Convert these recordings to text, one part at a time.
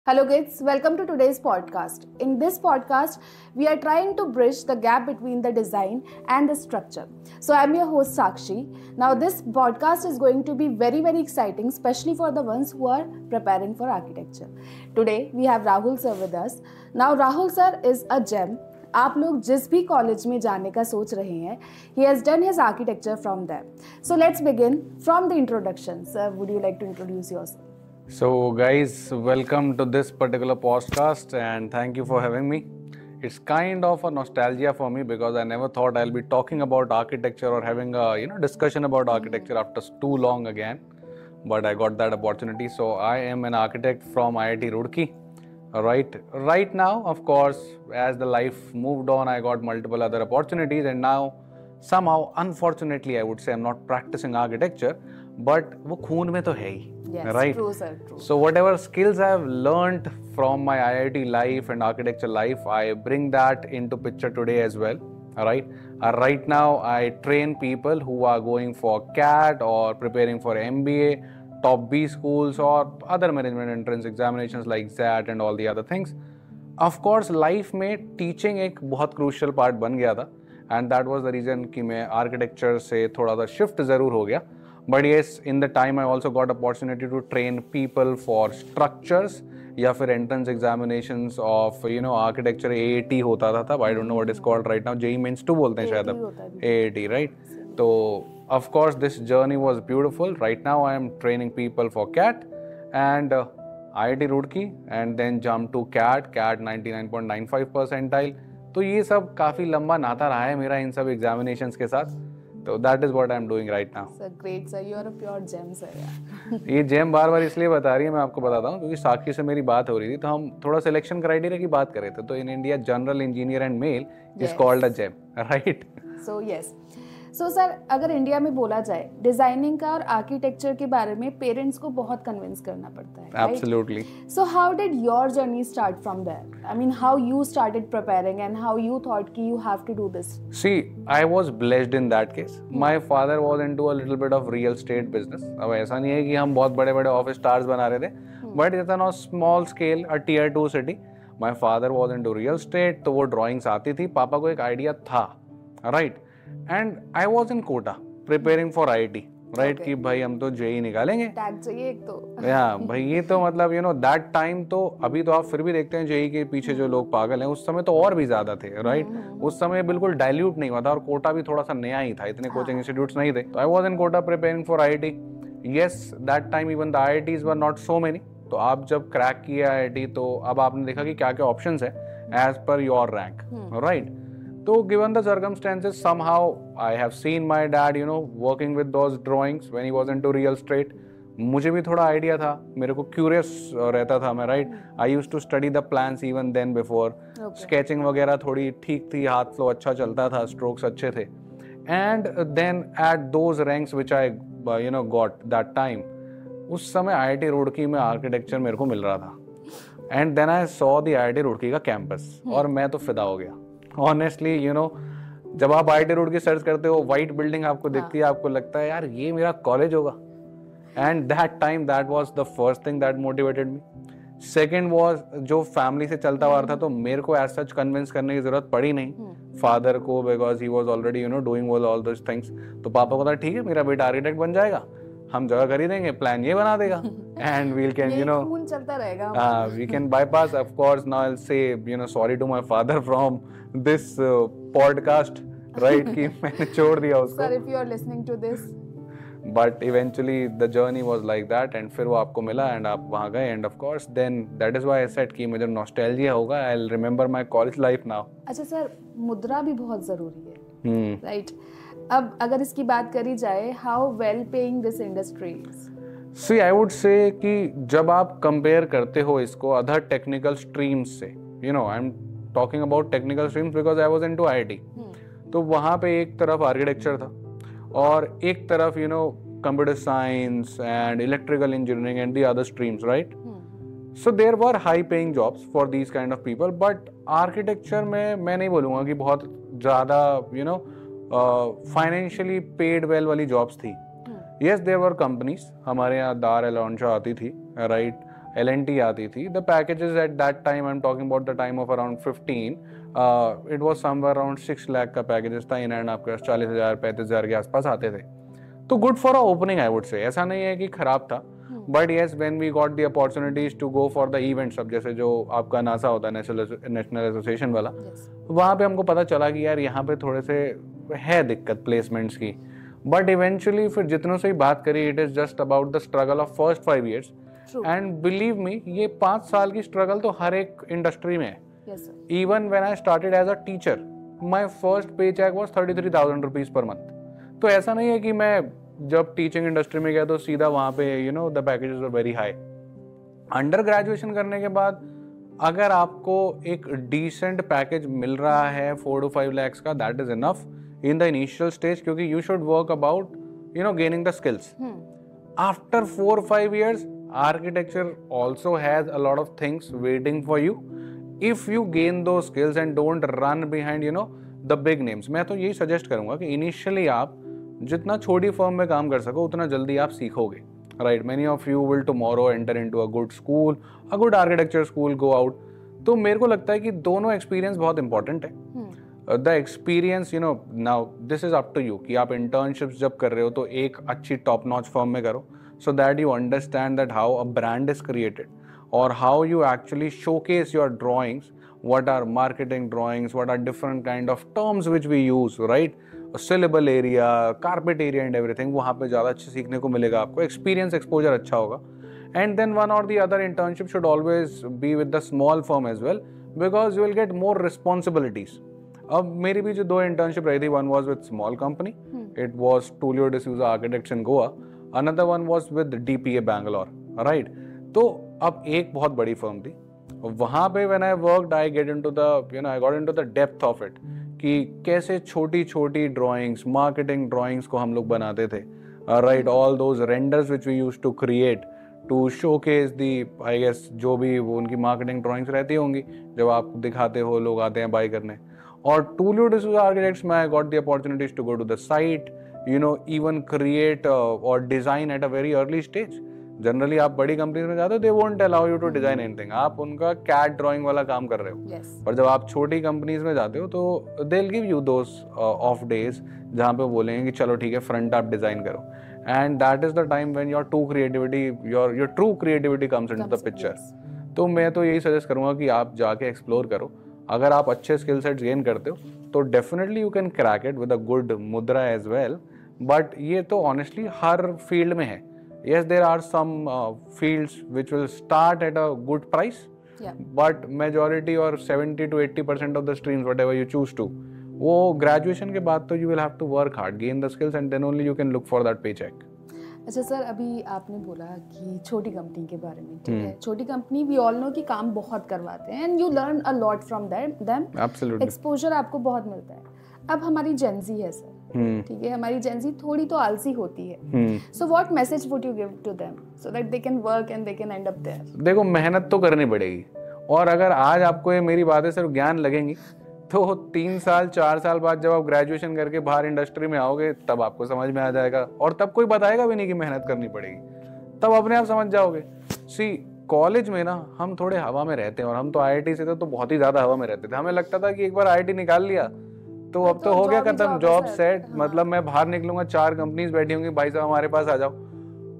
Hello kids, welcome to today's podcast. In this podcast, we are trying to bridge the gap between the design and the structure. So I'm your host Sakshi. Now this podcast is going to be very exciting, especially for the ones who are preparing for architecture. Today we have Rahul sir with us. Now Rahul sir is a gem. आप लोग जिस भी college में जाने का सोच रहे हैं, he has done his architecture from there. So let's begin from the introduction. Sir, would you like to introduce yourself? So guys, welcome to this particular podcast and thank you for having me. It's kind of a nostalgia for me because I never thought I'll be talking about architecture or having a discussion about architecture after too long again. But I got that opportunity. So I am an architect from IIT Roorkee. Right now, of course, as the life moved on, I got multiple other opportunities and now somehow, unfortunately, I would say I'm not practicing architecture, but वो खून में तो है ही. Yes, right? True, sir. True. So whatever skills I've learned from my IIT life and architecture life, I bring that into picture today as well. Alright. Right now, I train people who are going for CAT or preparing for MBA, top B schools or other management entrance examinations like XAT and all the other things. Of course, life में teaching एक बहुत crucial part बन गया था and that was the reason कि मैं architecture से थोड़ा सा shift ज़रूर हो गया. But yes, in the time I also got opportunity to train people for structures या फिर entrance examinations of architecture AAT होता था तब I don't know what it's called right now JEE Mains 2 बोलते हैं शायद अब AAT right. तो of course this journey was beautiful. Right now I am training people for CAT and IIT Roorkee and then jump to CAT 99.95 percentile. तो ये सब काफ़ी लंबा नाता रहा है मेरा इन सब examinations के साथ. So that is what I am doing right now. Sir, great sir. You are a pure gem sir. ये जेम बार इसलिए बता रही है मैं आपको बताता हूँ क्योंकि साक्षी से मेरी बात हो रही थी तो हम थोड़ा सिलेक्शन क्राइटेरिया की बात कर रहे थे तो in India general engineer and male is called a gem right. So yes so sir अगर इंडिया में बोला जाए डिजाइनिंग का और आर्किटेक्चर के बारे में पेरेंट्स को बहुत कन्विंस करना पड़ता है. Absolutely. So how did your journey start from there? I mean how you started preparing and how you thought कि you have to do this? See I was blessed in that case. My father was into a little bit of real estate business. अब ऐसा नहीं है कि हम बहुत बड़े office stars बना रहे थे but it's on a small scale a tier 2 city. My father was into real estate तो वो ड्राइंग्स आती थी. पापा को एक आइडिया था right and I was in Kota preparing for IIT right कि भाई हम तो JEE निकालेंगे. टैग चाहिए एक तो या भाई ये तो मतलब दैट टाइम तो अभी तो आप फिर भी देखते हैं JEE के पीछे जो लोग पागल हैं उस समय तो और भी ज्यादा थे राइट. उस समय बिल्कुल डाइल्यूट नहीं हुआ था और कोटा भी थोड़ा सा नया ही था. इतने कोचिंग इंस्टीट्यूट्स नहीं थे. तो I was in Kota preparing for IIT. Yes that time even the IITs were not so many. तो आप जब क्रैक किए IIT तो अब आपने देखा कि क्या क्या ऑप्शंस है as per your rank right. So given the circumstances, somehow I have seen my dad, working with those drawings when he was into real estate. मुझे भी थोड़ा आइडिया था. मेरे को क्यूरियस रहता था मैं right. I used to study the plans even then before. Sketching वगैरह थोड़ी ठीक थी. हाथ फ्लो अच्छा चलता था. स्ट्रोक्स अच्छे थे. And then at those ranks which I got that time उस समय IIT रुड़की में आर्किटेक्चर मेरे को मिल रहा था. And then I saw the IIT Roorkee का कैंपस और मैं तो फिदा हो गया. ऑनेस्टली जब आप IIT रुड़की सर्च करते हो व्हाइट बिल्डिंग आपको दिखती है आपको लगता है यार ये मेरा कॉलेज होगा. And that time that was the first thing that motivated me. Second was जो फैमिली से चलता हुआ था तो मेरे को एज सच कन्विंस करने की जरूरत पड़ी नहीं फादर को because he was already doing all those things. तो पापा को था ठीक है मेरा बेटा आर्किटेक्ट बन जाएगा. हम जगह खरीदेंगे प्लान ये बना देगा and we can खून चलता रहेगा. we can bypass. Of course now I'll say sorry to my father from this podcast right कि मैंने छोड़ दिया उसको. Sir, if you are listening to this. But eventually the journey was like that and फिर वो आपको मिला and आप वहाँ गए and of course then that is why I said कि मुझे nostalgia होगा. I'll remember my college life now. अच्छा सर मुद्रा भी बहुत जरूरी है राइट. अब अगर इसकी बात करी जाए how well paying this industry is? See I would say कि जब आप कंपेयर करते हो इसको अदर टेक्निकल स्ट्रीम्स से I am talking about technical streams because I was into IIT. तो वहाँ पे एक तरफ आर्किटेक्चर था और एक तरफ computer science and electrical engineering and the other streams right. So there were high paying jobs for these kind of people but architecture में मैं नहीं बोलूँगा कि बहुत ज़्यादा फाइनेंशियली पेड वेल वाली जॉब्स थी. Yes there were companies. हमारे यहाँ दार एलॉन्शा आती थी राइट. L&T आती थी, the packages at that time, I'm talking about the time of around 15, it was somewhere around 6 lakh का packages था, इन एंड आपके 40,000 35,000 के आसपास आते थे. तो good for a opening, I would say. ऐसा नहीं है कि खराब था, but yes when we got the opportunities to go for the events, अब जैसे जो आपका नासा होता है नेशनल एसोसिएशन वाला, वहाँ पे हमको पता चला कि यार यहाँ पे थोड़े से है दिक्कत प्लेसमेंट्स की. बट इवेंचुअली फिर जितनों से ही बात करी, it is just about the struggle of first 5 years. And believe me, ये 5 साल की स्ट्रगल तो हर एक इंडस्ट्री में है. Even when I started as a teacher, my first pay check was 33,000 rupees per month. तो ऐसा नहीं है कि मैं जब टीचिंग इंडस्ट्री में गया तो सीधा वहां पे the packages were very high. Under graduation करने के बाद अगर आपको एक डिसेंट पैकेज मिल रहा है 4 to 5 lakhs का, that is enough in the initial stage, क्योंकि you should work about gaining the skills. After 4-5 years, architecture also has a lot of things waiting for you if you gain those skills and don't run behind the big names. मैं तो यही suggest करूंगा कि initially आप जितना छोटी firm में काम कर सको उतना जल्दी आप सीखोगे. Right, many of you will tomorrow enter into a good school, a good architecture school, go out. तो मेरे को लगता है कि दोनों एक्सपीरियंस बहुत इंपॉर्टेंट है. The experience now this is up to you कि आप इंटर्नशिप्स जब कर रहे हो तो एक अच्छी टॉप नॉच फर्म में करो, so that you understand that how a brand is created or how you actually showcase your drawings, what are marketing drawings, what are different kind of terms which we use, right? A syllable area, carpet area and everything. वहाँ पे ज़्यादा अच्छे सीखने को मिलेगा आपको, experience exposure अच्छा होगा. And then one or the other internship should always be with the small firm as well, because you will get more responsibilities. अब मेरी भी जो 2 internship रही थी, one was with small company, it was Tullio D'Souza Architects in Goa. Another one was with DPA Bangalore, right? तो अब एक बहुत बड़ी फर्म थी, वहाँ पे when I worked, I got into the depth of it कि कैसे छोटी छोटी ड्राइंग्स, मार्केटिंग ड्राइंग्स को हम लोग बनाते थे. Right, all those renders which we used to create to showcase the, I guess जो भी वो उनकी मार्केटिंग ड्राइंग्स रहती होंगी, जब आप दिखाते हो लोग आते हैं बाय करने. और टूलियो डिसूजा आर्किटेक्ट्स में I got the opportunities to go to the site, even create or design at a very early stage. Generally आप बड़ी कंपनीज में जाते हो, they won't allow you to design anything, आप उनका कैट ड्राइंग वाला काम कर रहे हो. पर जब आप छोटी कंपनीज में जाते हो तो they will give you those of days जहाँ पे बोलेंगे कि चलो ठीक है फ्रंट आप डिजाइन करो. And that is the time when your true creativity comes into the picture. तो मैं तो यही सजेस्ट करूंगा कि आप जाके एक्सप्लोर करो. अगर आप अच्छे स्किल सेट्स गेन करते हो तो definitely you can crack it with a good मुद्रा एज वेल. बट ये तो ऑनेस्टली हर फील्ड में है. Yes, there are some fields which will start at a good price, but majority or 70 to 80% of the streams, whatever you choose to, वो graduation के बाद तो you will have to work hard, gain the skills, and then only you can look for that paycheck. अच्छा sir, अभी आपने बोला कि छोटी कंपनी के बारे में, ठीक है, छोटी कंपनी वी ऑल नो कि काम बहुत करवाते हैं and you learn a lot from them. Absolutely, exposure आपको बहुत मिलता है. अब हमारी जेंजी है सर, ठीक है, हमारी जेंजी थोड़ी तो आलसी होती है. So what message would you give to them so that they can work and they can end up there? देखो, मेहनत तो करनी पड़ेगी, और अगर आज आपको ये मेरी बातें सिर्फ ज्ञान लगेंगी तो 3 साल 4 साल बाद जब आप ग्रेजुएशन करके बाहर इंडस्ट्री में आओगे तब आपको समझ में आ जाएगा, और तब कोई बताएगा भी नहीं कि मेहनत करनी पड़ेगी, तब अपने आप समझ जाओगे. सी, कॉलेज में ना हम थोड़े हवा में रहते हैं, और हम तो IIT से थे तो बहुत ही ज्यादा हवा में रहते थे. हमें लगता था कि एक बार IIT निकाल लिया तो अब तो हो गया खत्म, जॉब सेट. मतलब मैं बाहर निकलूंगा, 4 कंपनीज बैठी होंगी, भाई साहब हमारे पास आ जाओ.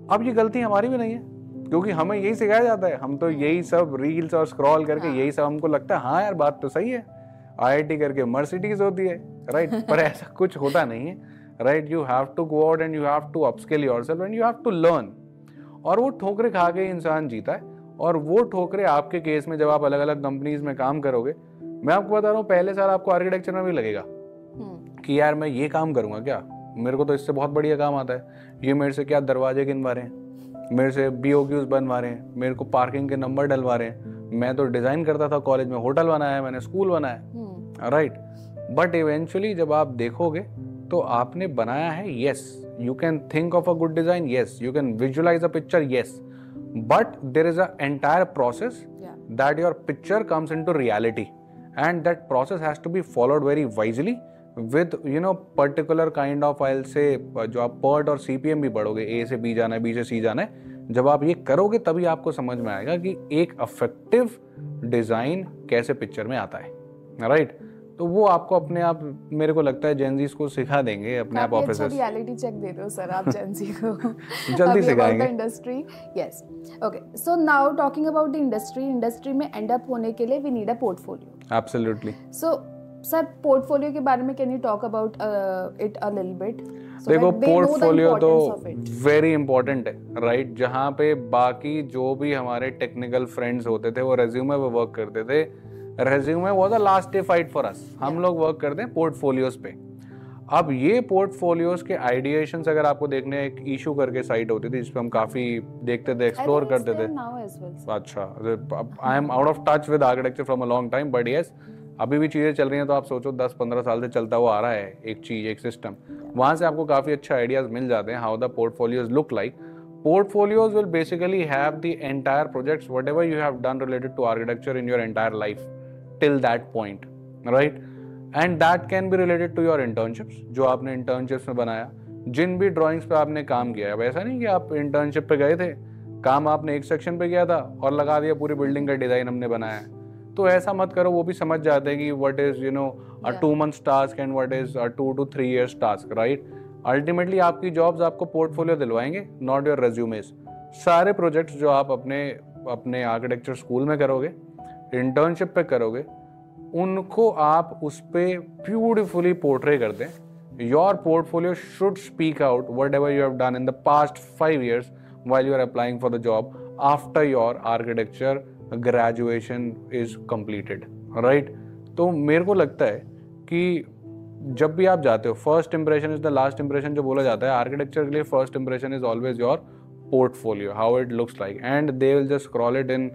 अब ये गलती हमारी भी नहीं है, क्योंकि हमें यही सिखाया जाता है. हम तो यही सब रील्स और स्क्रॉल करके यही सब हमको लगता है हाँ यार बात तो सही है, IIT करके मर्सिडीज होती है, राइट. पर ऐसा कुछ होता नहीं है, right. You have to go out and you have to upskill yourself and you have to learn. और वो ठोकरे खा के इंसान जीता है, और वो ठोकरे आपके केस में जब आप अलग अलग कंपनीज में काम करोगे, मैं आपको बता रहा हूँ पहले साल आपको आर्किटेक्चर में भी लगेगा कि यार मैं ये काम करूंगा क्या, मेरे को तो इससे बहुत बढ़िया काम आता है. ये मेरे से क्या दरवाजे गिनवा रहे हैं, मेरे से BOQs बनवा रहे हैं, मेरे को पार्किंग के नंबर डलवा रहे हैं. मैं तो डिजाइन करता था कॉलेज में, होटल बनाया, मैंने स्कूल बनाया, राइट. बट इवेंचुअली जब आप देखोगे तो आपने बनाया है, yes you can think of a good design, yes you can visualize a picture, yes, but there is an entire process that your picture comes into reality, and that process has to be followed very wisely with particular kind of, I'll say, जो आप PERT और CPM भी पढ़ोगे, A से B जाना है, B से C जाना है, जब आप ये करोगे तभी आपको समझ में आएगा कि एक इफेक्टिव डिजाइन कैसे पिक्चर में आता है, राइट? तो वो आपको अपने आप, मेरे को लगता है जेनजीज को सिखा देंगे अपने आप ऑफिसर्स। अच्छा रियलिटी चेक दे रहे हो सर आप जेनजी को। जल्दी सिखाएंगे। Industry, yes, okay. So now talking about the industry में एंड अप होने के लिए we need a portfolio. Absolutely. So sir portfolio के बारे में can you talk about it a little bit? देखो पोर्टफोलियो तो वेरी इंपॉर्टेंट है, राइट? जहाँ पे बाकी जो भी हमारे टेक्निकल फ्रेंड्स होते थे वो रेज्यूमे पे वर्क करते थे, resume was the last day fight for us. हम लोग वर्क करते हैं पोर्टफोलियोज पे। अब ये पोर्टफोलियोज के आइडिएशंस अगर आपको देखने, एक इशू करके साइट होती थी जिसपे हम काफी देखते थे, एक्सप्लोर करते थे। अच्छा, I am out of touch with architecture from a long time, but yes अभी भी चीजें चल रही हैं। तो आप सोचो 10-15 साल से चलता हुआ आ रहा है एक चीज, एक सिस्टम। वहां से आपको काफी अच्छे आइडियाज मिल जाते हैं how the portfolios look like. Portfolios will basically have the entire projects, whatever you have done related to architecture in your entire life till that point, right? And that can be related to your internships, जो आपने internships में बनाया, जिन भी drawings पे आपने काम किया है। वैसा नहीं कि आप इंटर्नशिप पे गए थे, काम आपने एक सेक्शन पे किया था और लगा दिया पूरी बिल्डिंग का डिजाइन हमने बनाया। तो ऐसा मत करो, वो भी समझ जाते हैं कि what is a 2 months task and what is a 2 to 3 years task, right? Ultimately आपकी जॉब्स आपको पोर्टफोलियो दिलवाएंगे, नॉट योर रेज्यूमेस। सारे प्रोजेक्ट्स जो आप अपने आर्किटेक्चर स्कूल में करोगे, इंटर्नशिप पे करोगे, उनको आप उस पे ब्यूटिफुली पोर्ट्रे कर दें। Your portfolio should speak out what ever you have done in the past 5 years while you are applying for the job after your architecture graduation is completed, right? तो मेरे को लगता है कि जब भी आप जाते हो, first impression is the last impression जो बोला जाता है आर्किटेक्चर के लिए। First impression is always your portfolio, how it looks like, and they will just scroll it in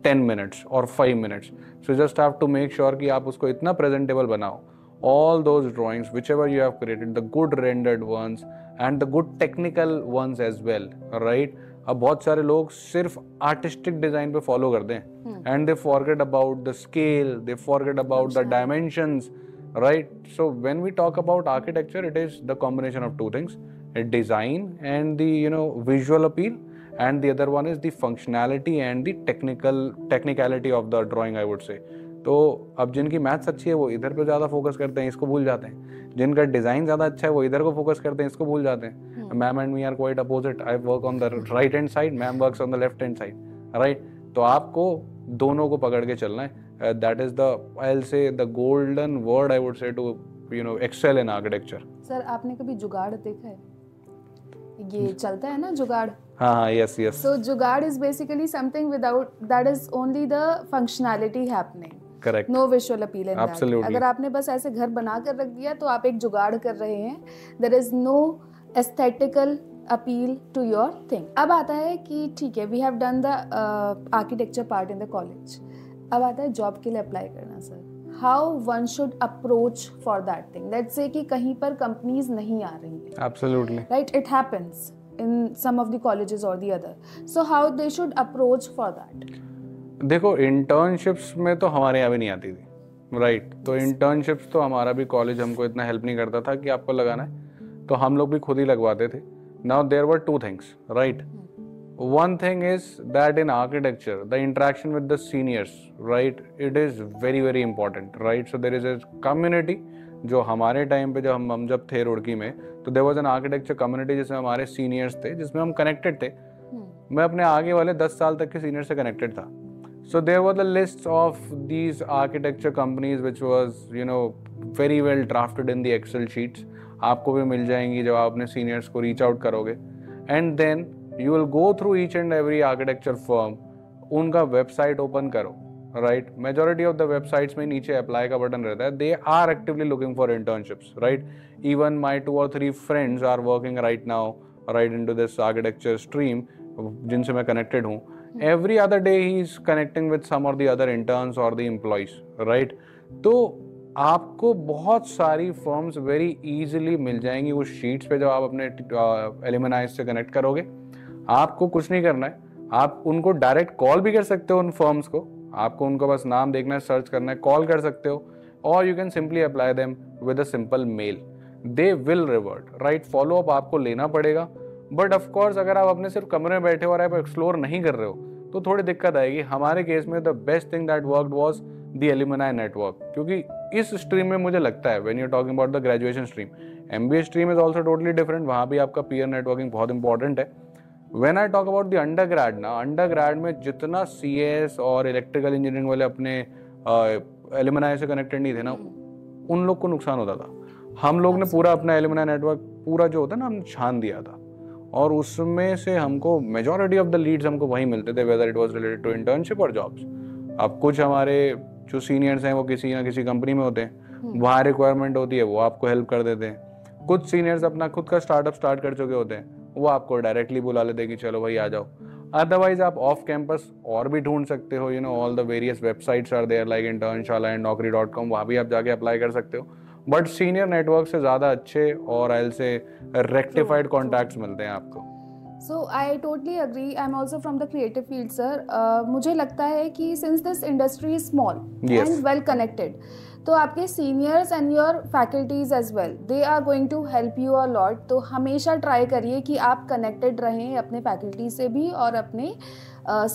10 minutes और 5 minutes. So just have to make sure कि आप उसको इतना प्रेजेंटेबल बनाओ, all those drawings whichever you have created, the good rendered ones and the good technical ones as well, right? अब बहुत सारे लोग सिर्फ आर्टिस्टिक डिजाइन पे फॉलो करते हैं and they forget about the scale, they forget about the dimensions, right? So when we talk about architecture, it is the combination of two things: a design and the visual appeal, and the other one is the functionality and the technicality of the drawing, I would say. तो अब जिनकी maths अच्छी है वो इधर पे ज़्यादा focus करते हैं, इसको भूल जाते हैं। जिनका डिज़ाइन ज़्यादा अच्छा है वो इधर को फोकस करते हैं, इसको भूल जाते हैं। Ma'am and me are quite opposite. I work on the right hand side, ma'am works on the left hand side, right? तो आपको दोनों को पकड़ के चलना है। That is the, I'll say, the golden word I would say to excel in architecture. Sir आपने कभी जुगाड़ देखा है? ये चलता है ना जुगाड़? हाँ, yes. So जुगाड़ is basically something without, that is only the functionality happening. Correct. No visual appeal in Absolutely. that. अगर आपने बस ऐसे घर बना कर रख दिया तो आप एक जुगाड़ कर रहे हैं. There is no aesthetical appeal to your thing. अब आता है कि ठीक है, we have done the architecture part in the college. अब आता है जॉब के लिए अप्लाई करना। Sir how one should approach for that thing? Let's say कि कहीं पर कंपनीज नहीं आ रही है, absolutely, right? It happens in some of the colleges और the other, so how they should approach for that? देखो इंटर्नशिप्स में तो हमारे यहाँ भी नहीं आती थी, राइट? तो इंटर्नशिप्स तो हमारा भी कॉलेज हमको इतना हेल्प नहीं करता था कि आपको लगाना है, तो हम लोग भी खुद ही लगवाते थे। Now there were two things, right? One thing is that in architecture, the interaction with the seniors, right, it is very very important, right? So there is a community जो हमारे टाइम पे जब थे रुड़की में, तो there was an architecture community जिसमें हमारे seniors थे, जिसमें हम connected थे। मैं अपने आगे वाले 10 साल तक के seniors से connected था। So there were the lists of these architecture companies which was very well drafted in the Excel sheets. आपको भी मिल जाएंगी जब आप अपने seniors को reach out करोगे, and then you will go through each and every architecture firm, उनका website open करो, right? Majority of the websites में नीचे अप्लाई का बटन रहता है। They are actively looking for internships, right? Even my 2 or 3 friends are working right now right into this architecture stream, जिनसे मैं connected हूँ। Every other day he is connecting with some or the other interns और the employees, right? तो आपको बहुत सारी firms very easily मिल जाएंगी उस शीट्स पे जब आप अपने एलिमनाई से कनेक्ट करोगे। आपको कुछ नहीं करना है, आप उनको डायरेक्ट कॉल भी कर सकते हो उन फर्म्स को। आपको उनको बस नाम देखना है, सर्च करना है, कॉल कर सकते हो, और you can simply apply them with a simple mail. They will revert, right? Follow up आपको लेना पड़ेगा। बट ऑफ कोर्स अगर आप अपने सिर्फ कमरे में बैठे हो और आप एक्सप्लोर नहीं कर रहे हो तो थोड़ी दिक्कत आएगी। हमारे केस में the best thing that worked was the alumni network, क्योंकि इस स्ट्रीम में मुझे लगता है when you talking about the graduation stream, MBA stream is also totally different, वहाँ भी आपका पीयर नेटवर्किंग बहुत इंपॉर्टेंट है। When I talk about the undergrad ना, अंडरग्रेड में जितना सीएस और इलेक्ट्रिकल इंजीनियरिंग वाले अपने एलुमनाई से कनेक्टेड नहीं थे ना, उन लोग को नुकसान होता था। हम लोग ने पूरा अपना एलुमनाई नेटवर्क पूरा जो होता है ना, हमने छान दिया था, और उसमें से हमको मेजॉरिटी ऑफ द लीड्स हमको वहीं मिलते थे, whether it was related to internship और जॉब्स। अब कुछ हमारे जो सीनियर्स हैं वो किसी ना किसी कंपनी में होते हैं, वहाँ रिक्वायरमेंट होती है, वो आपको हेल्प कर देते हैं। कुछ सीनियर्स अपना खुद का स्टार्टअप स्टार्ट कर चुके होते हैं, वो आपको डायरेक्टली बुला लेते हैं कि चलो भाई आ जाओ। अदरवाइज आप ऑफ कैंपस और भी ढूंढ सकते हो, all the various websites are there like Internshala and naukri.com, वहाँ भी आप जाके अप्लाई कर सकते हो। बट सीनियर नेटवर्क से ज़्यादा अच्छे और आई से रेक्टिफाइड कॉन्टैक्ट्स मिलते हैं आपको। So I totally agree. I'm also from the creative field, sir. मुझे लगता है कि since this industry is small and well connected, तो आपके seniors and your faculties as well, they are going to help you a lot. तो हमेशा try करिए कि आप connected रहें अपने faculty से भी और अपने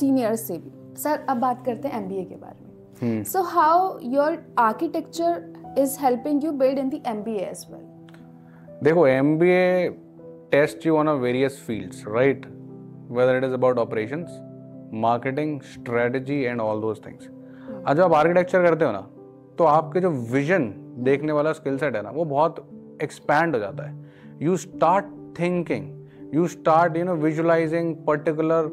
seniors से भी। सर अब बात करते हैं MBA के बारे में। So how your architecture is helping you build in the MBA as well? देखो MBA test you on a various fields, right? Whether it is about operations, marketing, strategy and all those things. आज जब आप architecture करते हो ना, तो आपके जो विजन देखने वाला स्किल सेट है ना, वो बहुत एक्सपैंड हो जाता है। You start thinking, you start visualising particular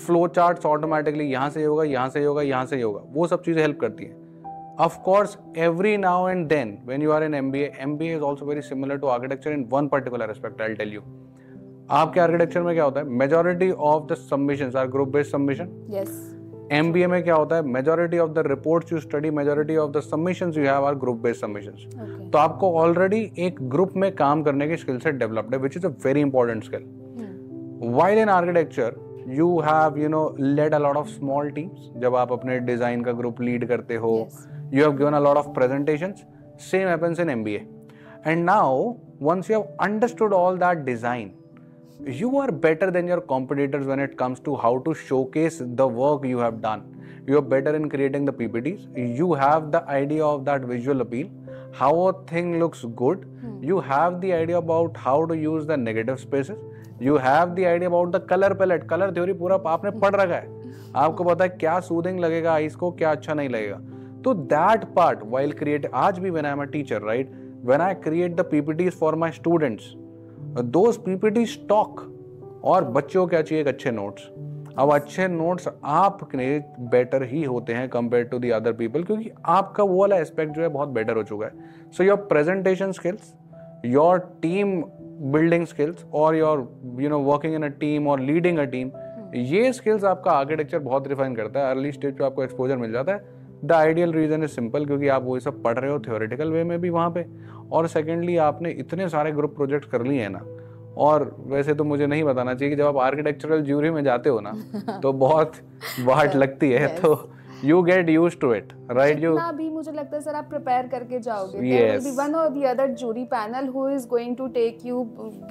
flow charts automatically, यहाँ से होगा, यहाँ से होगा, यहाँ से होगा, वो सब चीज़ें हेल्प करती हैं। Of course, every now and then, when you are in MBA, MBA is also very similar to architecture in one particular aspect. I'll tell you. आपके आर्किटेक्चर में क्या होता है? Majority of the submissions are group-based submission. Yes. MBA में क्या होता है? Majority of the reports you study, majority of the submissions you have are group-based submissions. Okay. तो आपको already एक ग्रुप में काम करने की स्किल सेट डेवलप्ड है, which is a very important skill. While in architecture, you have led a lot of small teams. जब आप अपने डिजाइन का ग्रुप लीड करते हो, you have given a lot of presentations. Same happens in MBA. And now, once you have understood all that design, you are better than your competitors when it comes to how to showcase the work you have done. You are better in creating the PPTs. You have the idea of that visual appeal, how a thing looks good. You have the idea about how to use the negative spaces. You have the idea about the color palette. Color theory पूरा आपने पढ़ रखा है, आपको पता है क्या soothing लगेगा आईज को, क्या अच्छा नहीं लगेगा। तो that part while create, आज भी when I am a teacher, right, when I create the PPTs for my students, those PPTs talk, और बच्चों को क्या चाहिए? एक अच्छे नोट्स। अब अच्छे नोट्स आपके बेटर ही होते हैं compare to the other people, क्योंकि आपका वो वाला एस्पेक्ट जो है बहुत बेटर हो चुका है। So your presentation skills, your team building skills, और your working in a team और लीडिंग अ टीम, ये स्किल्स आपका आर्किटेक्चर बहुत रिफाइन करता है। अर्ली स्टेज पे आपको एक्सपोजर मिल जाता है। The ideal reason is simple, क्योंकि आप वही सब पढ़ रहे हो थ्योरेटिकल वे में भी वहाँ पे, और सेकेंडली आपने इतने सारे ग्रुप प्रोजेक्ट कर लिए हैं ना। और वैसे तो मुझे नहीं बताना चाहिए कि जब आप आर्किटेक्चरल ज्यूरी में जाते हो ना तो बहुत वाट लगती है, तो you get used to it, right? जितना भी मुझे लगता है सर आप प्रिपेयर करके जाओगे, there will be one or the other jury panel who is going to take you,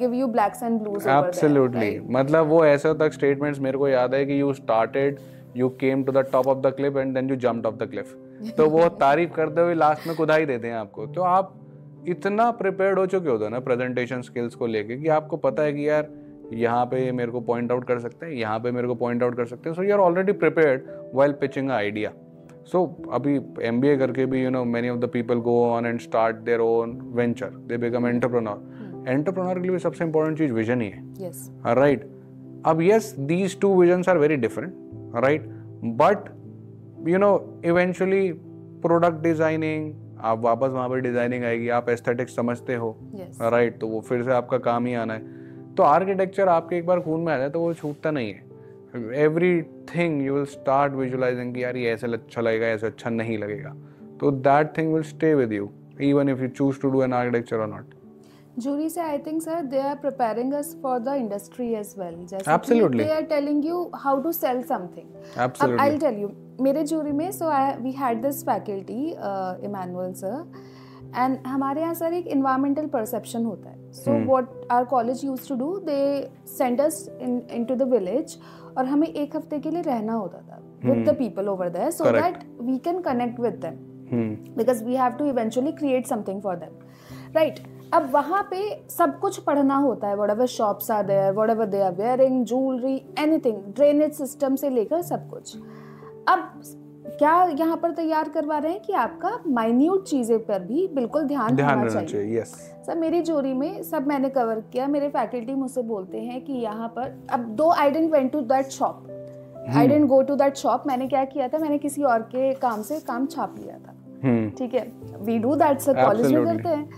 give you blacks and blues over there. Absolutely. मतलब वो ऐसे तक स्टेटमेंट्स मेरे को याद है कि you started, you came to the top of the cliff and then you jumped off the cliff. तो वो तारीफ करते हुए लास्ट में कुदाई देते हैं आपको। तो आप इतना प्रिपेयर्ड हो चुके होते हो ना प्रेजेंटेशन स्किल्स को लेके कि आपको पता है कि यार यहाँ पे मेरे को पॉइंट आउट कर सकते हैं, यहाँ पे मेरे को पॉइंट आउट कर सकते हैं। So you are already prepared while pitching a idea. So अभी एमबीए करके भी many of the people go on and start their own venture, they become entrepreneur. Entrepreneur के लिए सबसे इंपॉर्टेंट चीज विजन ही है, राइट? अब yes, these two visions are very different, right? But eventually product designing, आप वापस वहाँ पर डिजाइनिंग आएगी, आप एस्थेटिक्स समझते हो, राइट? तो वो फिर से आपका काम ही आना है। तो आर्किटेक्चर आपके एक बार खून में आ जाए तो वो छूटता नहीं है। Everything you will start visualising कि यार ये ऐसे अच्छा लगेगा, ऐसे अच्छा नहीं लगेगा। तो that thing will stay with you even if you choose to do an architecture or not. Jury से I think sir they are preparing us for the industry as well. जैसे Absolutely. They are telling you how to sell something. Absolutely. I'll tell you, मेरे jury में we had this faculty, Emmanuel sir, and हमारे यहाँ sir एक environmental perception होता है. So what our college used to do, they send us into the village और हमें एक हफ्ते के लिए रहना होता था with the people over there so that we can connect with them because we have to eventually create something for them, right? अब वहाँ पे सब कुछ पढ़ना होता है, whatever shops are there, whatever they are wearing, jewelry, anything, drainage system से लेकर सब कुछ. अब क्या यहाँ पर तैयार करवा रहे हैं कि आपका माइन्यूट चीज़ें पर भी बिल्कुल ध्यान होना चाहिए. yes. सर मेरी जोरी में सब मैंने कवर किया. मेरे फैकल्टी मुझसे बोलते हैं कि यहाँ पर अब दो I didn't went to that shop, I didn't go to that shop. मैंने क्या किया था, मैंने किसी और के काम से काम छाप लिया था. ठीक है, we do that sir, college में करते हैं.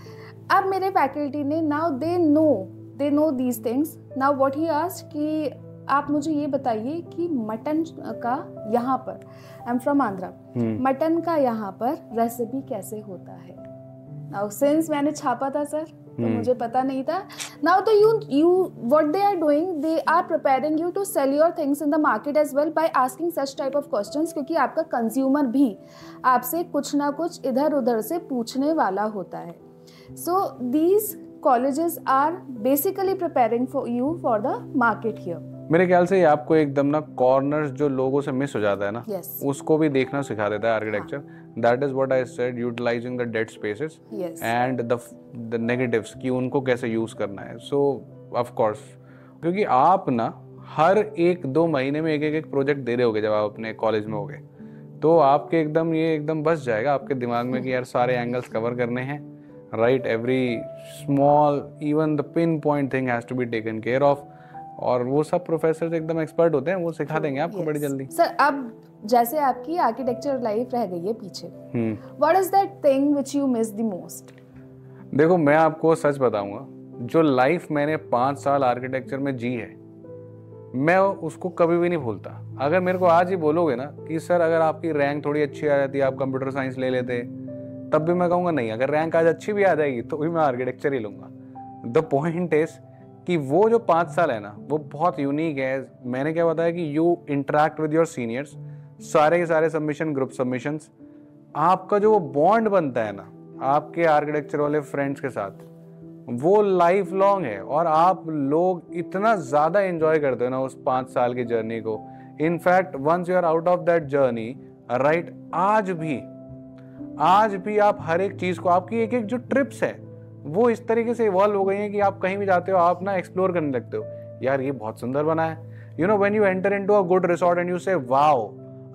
अब मेरे फैकल्टी ने now they know these things. Now what he asked कि आप मुझे ये बताइए कि मटन का यहाँ पर, I am from Andhra, mutton का यहाँ पर रेसिपी कैसे होता है. नाउ सिंस मैंने छापा था सर, तो मुझे पता नहीं था. नाउ तो you what they are doing, they are preparing you to sell your things in the market as well by asking such type of questions, क्योंकि आपका कंज्यूमर भी आपसे कुछ ना कुछ इधर उधर से पूछने वाला होता है. So these colleges are basically preparing for you for the market here. मेरे ख्याल से आपको एकदम ना कॉर्नर्स जो लोगों से मिस हो जाता है ना, उसको भी देखना सिखा देता है architecture. That is what I said, utilising the dead spaces and the negatives, कि उनको कैसे यूज करना है. सो ऑफ कोर्स, क्योंकि आप ना हर 1-2 महीने में एक प्रोजेक्ट दे रहे होगे जब आप अपने कॉलेज में होगे, तो आपके एकदम बस जाएगा आपके दिमाग में कि यार सारे एंगल्स कवर करने हैं, right? Every small, even the pin point thing has to be taken care of. और वो सब प्रोफेसर एकदम एक्सपर्ट होते हैं, वो सिखा देंगे आपको बड़ी जल्दी. सर अब जैसे आपकी आर्किटेक्चर लाइफ रह गई है पीछे, what is that thing which you miss the most? देखो मैं आपको सच बताऊंगा, जो लाइफ मैंने 5 साल आर्किटेक्चर में जी है, मैं उसको कभी भी नहीं भूलता. अगर मेरे को आज ही बोलोगे ना कि सर अगर आपकी रैंक थोड़ी अच्छी आ जाती, आप कंप्यूटर साइंस ले लेते, तब भी मैं कहूँगा नहीं. अगर रैंक आज अच्छी भी आ जाएगी तो भी मैं आर्किटेक्चर ही लूँगा. द पॉइंट इज कि वो जो 5 साल है ना, वो बहुत यूनिक है. मैंने क्या बताया कि you interact with your seniors, सारे के सारे सबमिशन, ग्रुप सबमिशंस, आपका जो वो बॉन्ड बनता है ना आपके आर्किटेक्चर वाले फ्रेंड्स के साथ, वो लाइफ लॉन्ग है. और आप लोग इतना ज़्यादा एंजॉय करते हो ना उस 5 साल की जर्नी को. In fact once you are out of that journey, right, आज भी आप हर एक चीज़ को, आपकी एक जो ट्रिप्स है वो इस तरीके से इवॉल्व हो गई है कि आप कहीं भी जाते हो आप ना एक्सप्लोर करने लगते हो. यार ये बहुत सुंदर बना है. You know when you enter into a good resort and you से वाओ,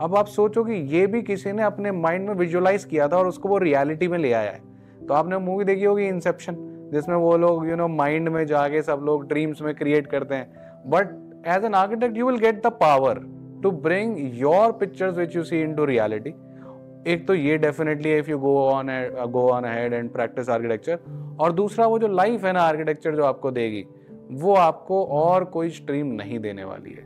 अब आप सोचो कि ये भी किसी ने अपने माइंड में विजुअलाइज किया था और उसको वो रियलिटी में ले आया है. तो आपने मूवी देखी होगी इंसेप्शन, जिसमें वो लोग यू नो माइंड में जाके सब लोग ड्रीम्स में क्रिएट करते हैं. But as an architect you will get the power to bring your pictures which you see into reality. एक तो ये definitely if you go on ahead and practise architecture, और दूसरा वो जो लाइफ है ना आर्किटेक्चर जो आपको देगी, वो आपको और कोई स्ट्रीम नहीं देने वाली है.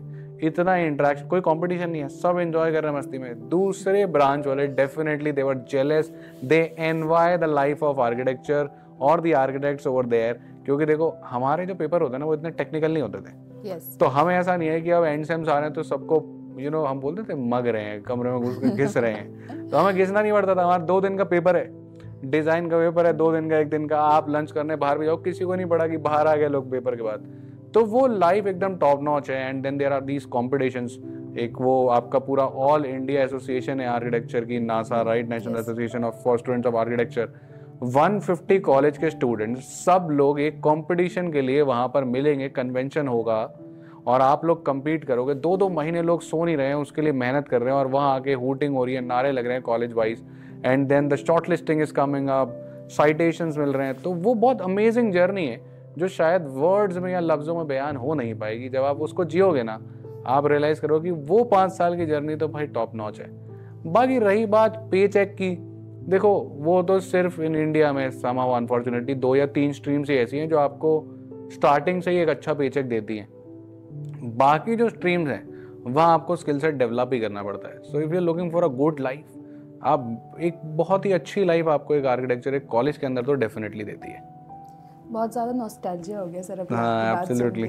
इतना इंटरेक्शन, कोई कंपटीशन नहीं है, सब एंजॉय कर रहे हैं मस्ती में. दूसरे ब्रांच वाले definitely they were jealous, they envoy the life of architecture और द आर्किटेक्ट्स ओवर देयर. क्योंकि देखो हमारे जो पेपर होते हैं ना वो इतने टेक्निकल नहीं होते थे. तो हमें ऐसा नहीं है कि अब एंड सेम्स आ रहे हैं तो सबको यू नो हम बोलते थे मग रहे हैं, कमरे में घुस के घिस रहे हैं. तो हमें घिसना नहीं पड़ता था. हमारा 2 दिन का पेपर है, डिजाइन का पेपर है, 2 दिन का, 1 दिन का. आप लंच करने बाहर भी जाओ, किसी को नहीं पड़ा कि बाहर आ गए लोग पेपर के बाद. तो वो लाइफ एकदम टॉप नॉच है. And then there are these competitions. एक वो आपका पूरा ऑल इंडिया एसोसिएशन है आर्किटेक्चर की, NASA, right, national association for students of architecture. 150 college के स्टूडेंट्स सब लोग एक कंपटीशन के लिए वहां पर मिलेंगे, कन्वेंशन होगा और आप लोग compete करोगे. 2-2 महीने लोग सो नहीं रहे हैं, उसके लिए मेहनत कर रहे हैं, और वहाँ आके हूटिंग हो रही है, नारे लग रहे हैं college wise. And then the short listing is coming up, citations मिल रहे हैं. तो वो बहुत अमेजिंग जर्नी है जो शायद वर्ड्स में या लफ्जों में बयान हो नहीं पाएगी. जब आप उसको जियोगे ना, आप रियलाइज करोगे कि वो 5 साल की जर्नी तो भाई टॉप नॉच है. बाकी रही बात पे चेक की, देखो वो तो सिर्फ इन इंडिया में somehow अनफॉर्चुनेटली 2 या 3 स्ट्रीम्स ही ऐसी हैं जो आपको स्टार्टिंग से ही एक अच्छा पे चेक देती हैं. बाकी जो स्ट्रीम्स हैं वहाँ आपको स्किल सेट डेवलप ही करना पड़ता है. So if you are looking for a good life, आप एक बहुत ही अच्छी लाइफ आपको एक आर्किटेक्चर एक कॉलेज के अंदर तो डेफिनेटली देती है. बहुत ज़्यादा नॉस्टैल्जिया हो गया सर अपनी हाँ, बात सुन एब्सोल्युटली.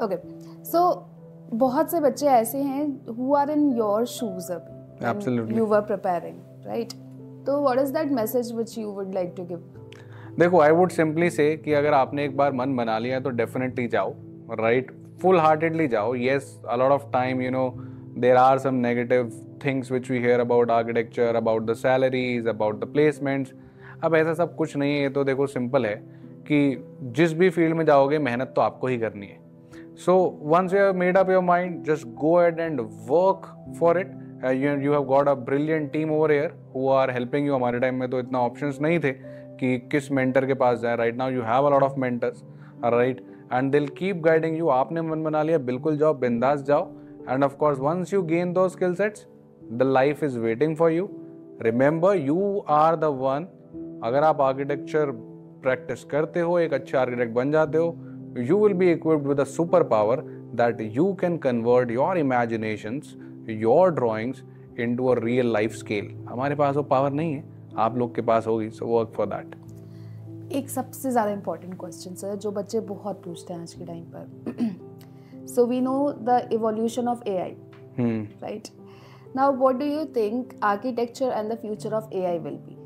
ओके, सो बहुत से बच्चे ऐसे हैं who are in your shoes अब, absolutely, you were preparing, right? तो what is that message which you would like to give? देखो, आई वुड सिंपली से कि अगर आपने एक बार मन बना लिया है तो डेफिनेटली जाओ, राइट, फुल हार्टेडली जाओ. Yes, a lot of time there are some negative things which we hear about architecture, about the salaries, about the placements. अब ऐसा सब कुछ नहीं है. ये तो देखो सिंपल है कि जिस भी फील्ड में जाओगे मेहनत तो आपको ही करनी है. So once you have made up your mind, just go ahead and work for it. You have got a brilliant team over here who are helping you. हमारे टाइम में तो इतना ऑप्शंस नहीं थे कि किस मेंटर के पास जाए. Right now you have a lot of mentors, right, and they will keep guiding you. आपने मन बना लिया, बिल्कुल जाओ, बिंदास जाओ. And of course once you gain those skill sets, the life is waiting for you. Remember, you are the one. अगर आप आर्किटेक्चर प्रैक्टिस करते हो, एक अच्छे आर्किटेक्ट बन जाते हो, you will be equipped with a superpower that you can convert your imaginations, your drawings into a real life scale. हमारे पास वो पावर नहीं है, आप लोग के पास होगी. so work for that. एक सबसे ज़्यादा इम्पोर्टेंट क्वेश्चन सर जो बच्चे बहुत पूछते हैं आज के टाइम पर. so we know the evolution of AI, right? now what do you think architecture and the future of AI will be?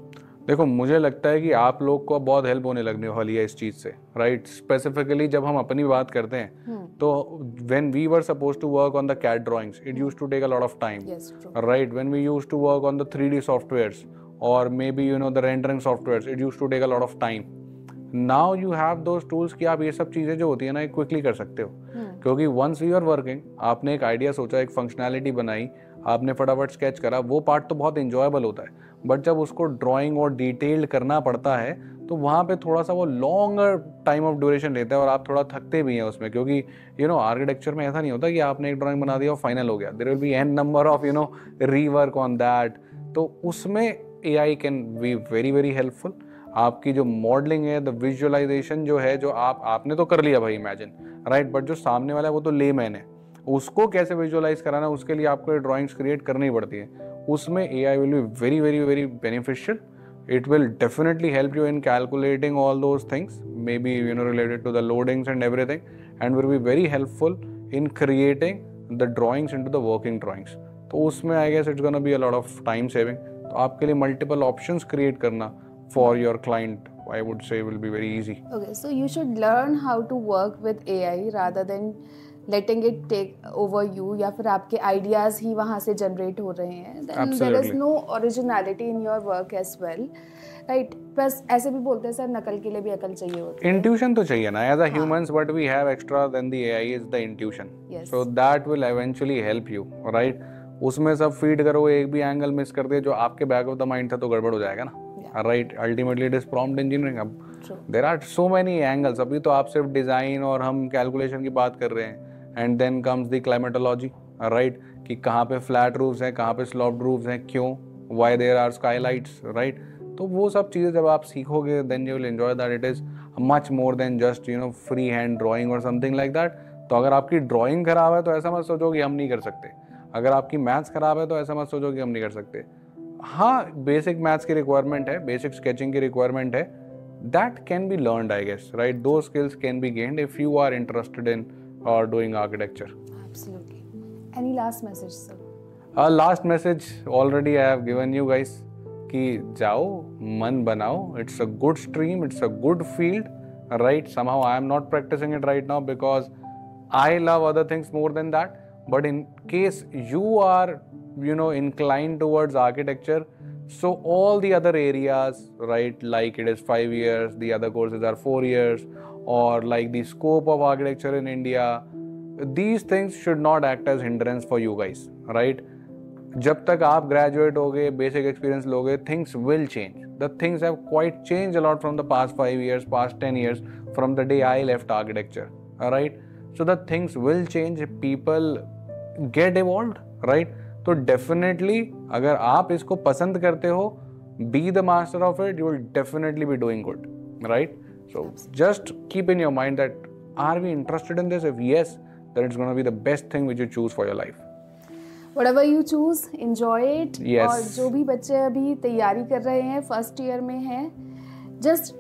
देखो, मुझे लगता है कि आप लोग को बहुत हेल्प होने लगने वाली है इस चीज़ से, राइट. स्पेसिफिकली जब हम अपनी बात करते हैं तो when we were supposed to work on the CAD drawings, it used to take a lot of time, right. When we used to work on the 3D softwares और maybe the rendering softwares, it used to take a lot of time. Now you have those tools कि आप ये सब चीज़ें जो होती है ना क्विकली कर सकते हो. क्योंकि वंस यू आर वर्किंग, आपने एक आइडिया सोचा, एक फंक्शनैलिटी बनाई, आपने फटाफट स्केच करा, वो पार्ट तो बहुत इंजॉयबल होता है. बट जब उसको ड्राइंग और डिटेल्ड करना पड़ता है तो वहाँ पे थोड़ा सा वो लॉन्गर टाइम ऑफ ड्यूरेशन लेता है और आप थोड़ा थकते भी हैं उसमें. क्योंकि आर्किटेक्चर में ऐसा नहीं होता कि आपने एक ड्राइंग बना दिया और फाइनल हो गया. There will be an number of rework on that. तो उसमें AI can be very very helpful. आपकी जो मॉडलिंग है, द विजुअलाइजेशन जो है, जो आपने तो कर लिया भाई इमेजिन, राइट, बट जो सामने वाला है वो तो लेमैन है, उसको कैसे विजुअलाइज कराना, उसके लिए आपको ड्राइंग्स क्रिएट करनी पड़ती है. उसमें AI will be very very very beneficial. It will definitely help you in calculating all those things, maybe related to the loadings and everything, and will be very helpful in creating the drawings into the working drawings. तो उसमें I guess it's gonna be a lot of time saving. तो आपके लिए multiple options create करना for your client, I would say, will be very easy. Okay, so you should learn how to work with AI rather than letting it take over you, या फिर आपके ideas ही वहाँ से generate हो रहे हैं. then there is no originality in your work as well, right? Plus ऐसे भी बोलते हैं सर, नकल के लिए भी अकल चाहिए होती है. इंट्यूशन तो चाहिए ना. as a humans what we have extra than the AI is the intuition. Yes. so that will eventually help you, right? उसमें सब फीड करो, एक भी एंगल मिस कर दे जो आपके बैक ऑफ द माइंड था तो गड़बड़ हो जाएगा ना, right. Ultimately it is prompt engineering. अब there are so many angles. अभी तो आप सिर्फ डिजाइन और हम कैलकुलेशन की बात कर रहे हैं. And then comes the climatology, right, कि कहाँ पे फ्लैट रूफ्स हैं, कहाँ पे स्लॉप्ड रूफ्स हैं, क्यों, why there are skylights, right. तो वो सब चीज़ें जब आप सीखोगे, then you will enjoy that. It is much more than just free hand drawing और समथिंग लाइक दैट. तो अगर आपकी ड्राइंग खराब है तो ऐसा मत सोचो कि हम नहीं कर सकते. अगर आपकी मैथ्स खराब है तो ऐसा मत सोचो कि हम नहीं कर सकते. हाँ, बेसिक मैथ्स की रिक्वायरमेंट है, बेसिक स्केचिंग की रिक्वायरमेंट है. That can be learned, I guess, right. Those skills can be gained if you are interested in or doing architecture. Absolutely. Any last message, sir? Last message already I have given you guys कि जाओ, मन बनाओ. It's a good stream, it's a good field, right? Somehow I am not practicing it right now because I love other things more than that. But in case you are, inclined towards architecture, so all the other areas, right, like it is 5 years, the other courses are 4 years, or like the scope of architecture in India, these things should not act as hindrance for you guys, right? जब तक आप graduate होगे, basic experience लोगे, things will change. The things have quite changed a lot from the past 5 years, past 10 years, from the day I left architecture, right? So the things will change, people get evolved, right? तो definitely अगर आप इसको पसंद करते हो, be the master of it, you will definitely be doing good, right? So just keep in your mind that are we interested in this? If yes, then it's going to be the best thing which you choose for your life. Whatever you choose, enjoy it. Yes. और जो भी बच्चे अभी तैयारी कर रहे हैं, first year में हैं, just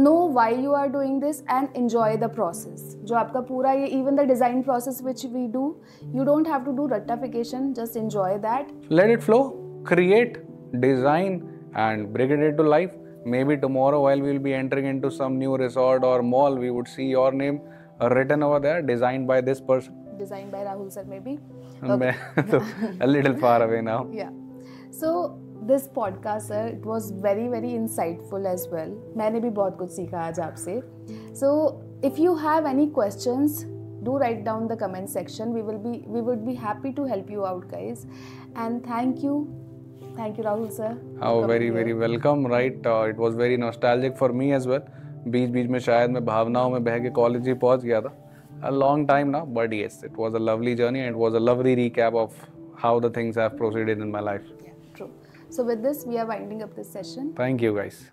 know why you are doing this and enjoy the process. जो आपका पूरा ये even the design process which we do, you don't have to do rectification, just enjoy that. Let it flow, create, design, and bring it into life. Maybe tomorrow while we'll be entering into some new resort or mall, we would see your name written over there, designed by this person. Designed by Rahul sir, maybe. So, a little far away now. Yeah. So this podcast sir, it was very very insightful as well. मैंने भी बहुत कुछ सीखा आज आपसे. So if you have any questions, do write down the comment section. We would be happy to help you out, guys. And thank you Rahul sir. Oh, very welcome. Right, it was very nostalgic for me as well. बीच में शायद मैं भावनाओं में बह के college ही पहुंच गया था. A long time now, but yes, it was a lovely journey and it was a lovely recap of how the things have proceeded in my life. Yeah, true. So with this, we are winding up this session. Thank you, guys.